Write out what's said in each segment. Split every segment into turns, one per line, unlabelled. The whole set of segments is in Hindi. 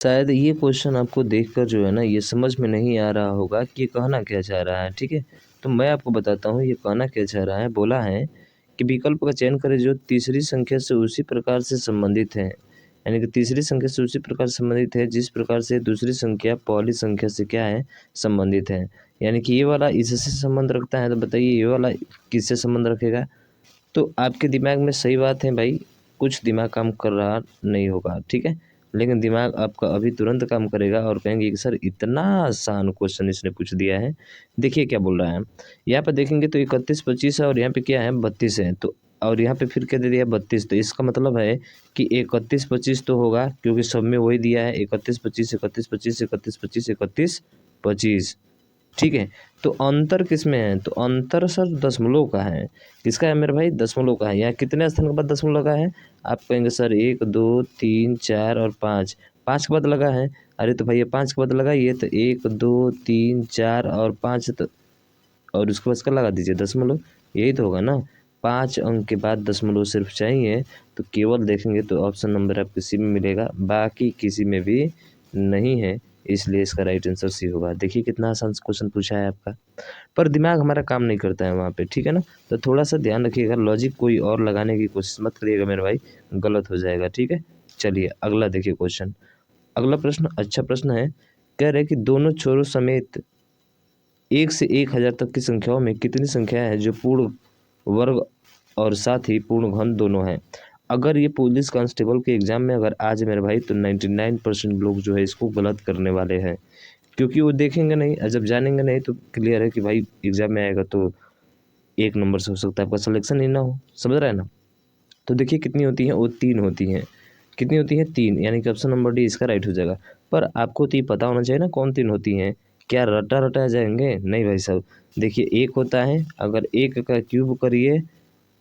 शायद ये क्वेश्चन आपको देखकर जो है ना ये समझ में नहीं आ रहा होगा कि ये कहना क्या चाह रहा है, ठीक है? तो मैं आपको बताता हूँ ये कहना क्या चाह रहा है। बोला है कि विकल्प का चयन करें जो तीसरी संख्या से उसी प्रकार से संबंधित है। यानी कि तीसरी संख्या से उसी प्रकार संबंधित है जिस प्रकार से दूसरी संख्या पहली संख्या से क्या है, संबंधित है। यानी कि ये वाला इससे संबंध रखता है, तो बताइए ये वाला किससे संबंध रखेगा? तो आपके दिमाग में सही बात है भाई, कुछ दिमाग काम कर रहा नहीं होगा, ठीक है? लेकिन दिमाग आपका अभी तुरंत काम करेगा और कहेंगे कि सर इतना आसान क्वेश्चन इसने पूछ दिया है। देखिए क्या बोल रहा है, यहाँ पे देखेंगे तो 31 25 है और यहाँ पे क्या है 32 है, तो और यहाँ पे फिर क्या दे दिया 32, तो इसका मतलब है कि 31 25 तो होगा क्योंकि सब में वही दिया है 31 25 31 25 31 25 31 25, ठीक है? तो अंतर किस में है? तो अंतर सर दशमलव का है। किसका है मेरे भाई? दशमलव का है। यहाँ कितने स्थान के बाद दशमलव लगा है? आप कहेंगे सर 1 2 3 4 और 5, 5 के बाद लगा है। अरे तो भैया 5 के बाद लगाइए, तो 1 2 3 4 और 5, तो और उसके बाद इसका लगा दीजिए दशमलव, यही तो होगा ना। 5 अंक के बाद दशमलव सिर्फ चाहिए, तो केवल देखेंगे तो ऑप्शन नंबर आप किसी में मिलेगा, बाकी किसी में भी नहीं है, इसलिए इसका राइट आंसर सी होगा। देखिए कितना आसान क्वेश्चन पूछा है आपका, पर दिमाग हमारा काम नहीं करता है वहाँ पे, ठीक है ना? तो थोड़ा सा ध्यान रखिएगा, लॉजिक कोई और लगाने की कोशिश मत करिएगा मेरे भाई, गलत हो जाएगा, ठीक है? चलिए अगला देखिए क्वेश्चन। अगला प्रश्न अच्छा प्रश्न है। कह रहे कि दोनों छोरों समेत 1 से 1000 तक की संख्याओं में कितनी संख्याएं हैं जो पूर्ण वर्ग और साथ ही पूर्ण घन दोनों हैं? अगर ये पुलिस कांस्टेबल के एग्जाम में अगर आज मेरे भाई, तो 99% लोग जो है इसको गलत करने वाले हैं, क्योंकि वो देखेंगे नहीं और जब जानेंगे नहीं तो क्लियर है कि भाई एग्जाम में आएगा तो 1 नंबर से हो सकता है आपका सिलेक्शन ही ना हो, समझ रहा है ना? तो देखिए कितनी होती हैं, वो 3 होती हैं। कितनी होती हैं? 3, यानी कि ऑप्शन नंबर डी इसका राइट हो जाएगा। पर आपको तो ये पता होना चाहिए ना कौन 3 होती हैं, क्या रटा-रटाए जाएँगे? नहीं भाई साहब। देखिए 1 होता है, अगर 1 का क्यूब करिए,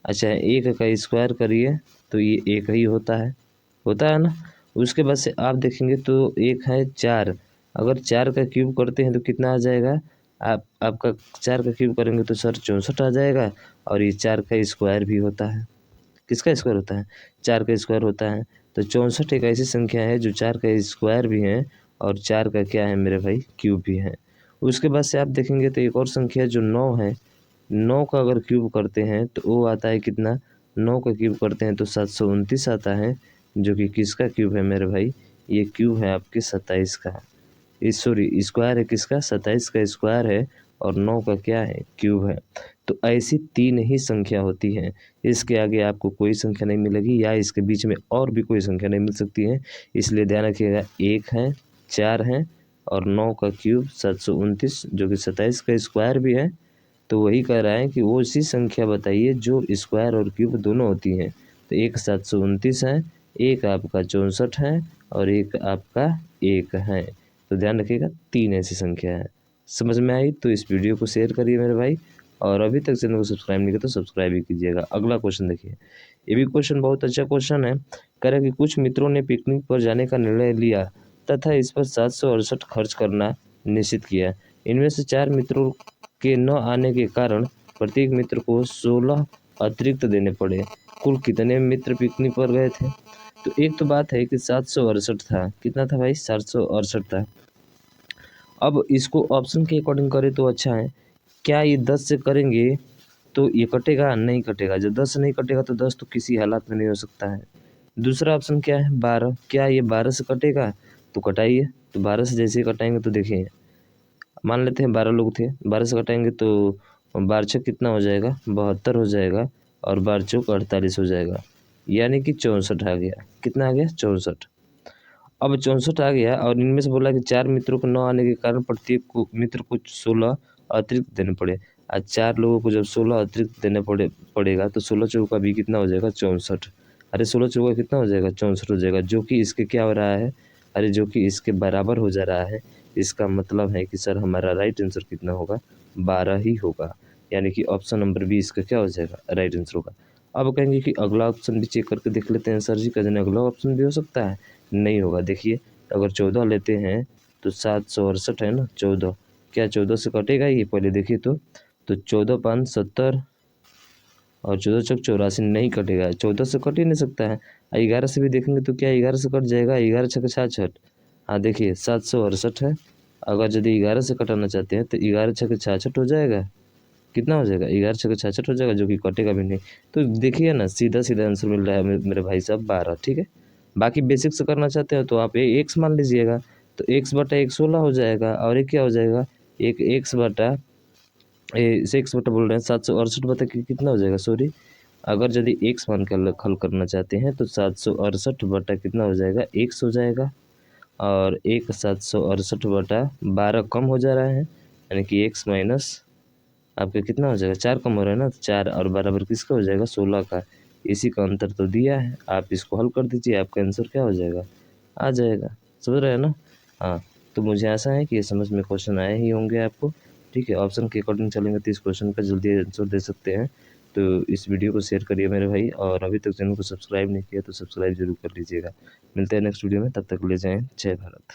अच्छा 1 का स्क्वायर करिए, तो ये 1 ही होता है ना? उसके बाद से आप देखेंगे तो एक है 4, अगर 4 का क्यूब करते हैं तो कितना आ जाएगा? आपका 4 का क्यूब करेंगे तो सर 64 आ जाएगा, और ये 4 का स्क्वायर भी होता है। किसका स्क्वायर होता है? 4 का स्क्वायर होता है। तो 64 एक ऐसी संख्या है जो 4 का स्क्वायर भी है और 4 का क्या है मेरे भाई, क्यूब भी है। उसके बाद से आप देखेंगे तो एक और संख्या जो 9 है, 9 का अगर क्यूब करते हैं तो वो आता है कितना? 9 का क्यूब करते हैं तो 729 आता है, जो कि किसका क्यूब है मेरे भाई? ये क्यूब है आपके 27 का। सॉरी स्क्वायर है किसका? 27 का स्क्वायर है और 9 का क्या है? क्यूब है। तो ऐसी 3 ही संख्या होती हैं, इसके आगे आपको कोई संख्या नहीं मिलेगी या इसके बीच में और भी कोई संख्या नहीं मिल सकती है, इसलिए ध्यान रखिएगा 1 है, 4 है और 9 का क्यूब 729, जो कि 27 का स्क्वायर भी है। तो वही कह रहा है कि वो ऐसी संख्या बताइए जो स्क्वायर और क्यूब दोनों होती हैं। तो एक 729 है, एक आपका 64 है और एक आपका 1 है। तो ध्यान रखिएगा 3 ऐसी संख्या है। समझ में आई तो इस वीडियो को शेयर करिए मेरे भाई, और अभी तक चैनल को सब्सक्राइब नहीं किया तो सब्सक्राइब भी कीजिएगा। अगला क्वेश्चन देखिए, ये भी क्वेश्चन बहुत अच्छा क्वेश्चन है। कह रहा है कि कुछ मित्रों ने पिकनिक पर जाने का निर्णय लिया तथा इस पर 768 खर्च करना निश्चित किया। इनमें से 4 मित्रों के न आने के कारण प्रत्येक मित्र को 16 अतिरिक्त देने पड़े। कुल कितने मित्र पिकनिक पर गए थे? तो एक तो बात है कि 768 था, कितना था भाई? 768 था। अब इसको ऑप्शन के अकॉर्डिंग करें तो अच्छा है। क्या ये 10 से करेंगे तो ये कटेगा? नहीं कटेगा। जब 10 से नहीं कटेगा तो 10 तो किसी हालात में नहीं हो सकता है। दूसरा ऑप्शन क्या है? 12, क्या ये 12 से कटेगा? तो कटाइए। तो 12 से जैसे ही कटाएंगे तो देखिए, मान लेते हैं 12 लोग थे, 12 से घटाएंगे तो 12 कितना हो जाएगा? 72 हो जाएगा, और 12 48 हो जाएगा, यानी कि 64 आ गया। कितना आ गया? 64। अब 64 आ गया और इनमें से बोला कि 4 मित्रों को न आने के कारण प्रत्येक को मित्र को 16 अतिरिक्त देने पड़े। आज 4 लोगों को जब 16 अतिरिक्त देने पड़ेगा तो 16 चौका भी कितना हो जाएगा? 64। अरे 16 चौका कितना हो जाएगा? 64 हो जाएगा, जो कि इसके क्या हो रहा है? अरे जो कि इसके बराबर हो जा रहा है। इसका मतलब है कि सर हमारा राइट आंसर कितना होगा? 12 ही होगा, यानी कि ऑप्शन नंबर बी इसका क्या हो जाएगा? राइट आंसर होगा। अब कहेंगे कि अगला ऑप्शन भी चेक करके देख लेते हैं सर जी, कहते हैं अगला ऑप्शन भी हो सकता है। नहीं होगा। देखिए अगर 14 लेते हैं तो 768 है ना, 14, क्या 14 से कटेगा ये? पहले देखिए तो 14 5 70 और 14 चौक 84, नहीं कटेगा। 14 से कट ही नहीं सकता है। 11 से भी देखेंगे तो क्या 11 से कट जाएगा? 11 छक 66, हाँ देखिए 768 है, अगर यदि 11 से कटाना चाहते हैं तो 11 छः 66 हो जाएगा। कितना हो जाएगा? 11 छः 66 हो जाएगा, जो कि कटेगा भी नहीं। तो देखिए ना, सीधा सीधा आंसर मिल रहा है मेरे भाई साहब 12। ठीक है, बाकी बेसिक से करना चाहते हो तो आप एक्स मान लीजिएगा, तो एक्स बटा एक 16 हो जाएगा, और एक क्या हो जाएगा, एक एक्स बटा एक्स बटा बोल रहे हैं 768 बता के कितना हो जाएगा, सॉरी, अगर यदि एक्स मान के हल करना चाहते हैं तो 768 बटा कितना हो जाएगा, एक्स हो जाएगा। और एक 768 बटा 12 कम हो जा रहा है, यानी कि एक्स माइनस आपका कितना हो जाएगा, 4 कम हो रहा है ना, तो 4 और बराबर किसका हो जाएगा, 16 का। इसी का अंतर तो दिया है, आप इसको हल कर दीजिए, आपका आंसर क्या हो जाएगा, आ जाएगा। समझ रहे हैं ना? हाँ, तो मुझे आशा है कि ये समझ में क्वेश्चन आए ही होंगे आपको। ठीक है, ऑप्शन के अकॉर्डिंग चलेंगे तो इस क्वेश्चन का जल्दी आंसर दे सकते हैं। तो इस वीडियो को शेयर करिए मेरे भाई, और अभी तक चैनल को सब्सक्राइब नहीं किया तो सब्सक्राइब जरूर कर लीजिएगा। मिलते हैं नेक्स्ट वीडियो में, तब तक ले जाएँ, जय भारत।